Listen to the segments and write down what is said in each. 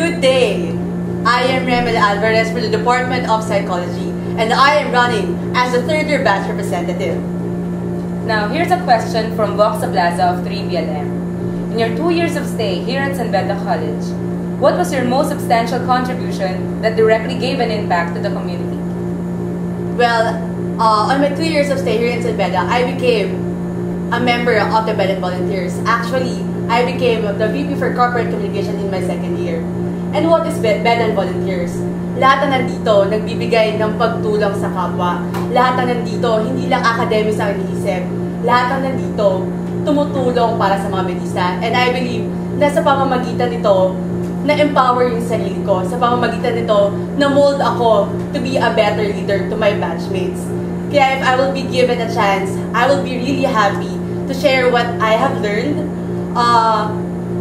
Good day! I am Remel Alvarez for the Department of Psychology, and I am running as the third-year batch representative. Now, here's a question from Vox Ablaza of 3BLM. In your 2 years of stay here at San Beda College, what was your most substantial contribution that directly gave an impact to the community? Well, on my 2 years of stay here in San Beda, I became a member of the Beda Volunteers. Actually, I became the VP for Corporate Communication in my second year. And what is Beda Volunteers? Lahat na nandito, nagbibigay ng pagtulong sa kapwa. Lahat na nandito, hindi lang academics ang iniisip. Lahat na nandito, tumutulong para sa mga Bedista. And I believe na sa pamamagitan nito, na-empower yung sarili ko. Sa pamamagitan nito, na-mold ako to be a better leader to my batchmates. Kaya if I will be given a chance, I will be really happy to share what I have learned,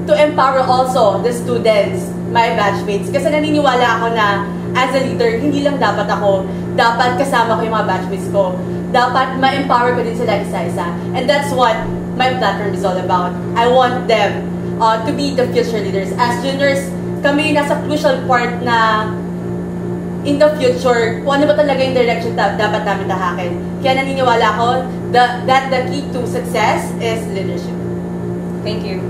to empower also the students, my batchmates. Kasi naniniwala ako na as a leader, hindi lang dapat ako, dapat kasama ko yung mga batchmates ko. Dapat ma-empower ko din sila isa-isa. And that's what my platform is all about. I want them to be the future leaders. As juniors, kami nasa crucial part na in the future, kung ano ba talaga yung direction dapat namin tahakin. Kaya naniniwala ako that the key to success is leadership. Thank you.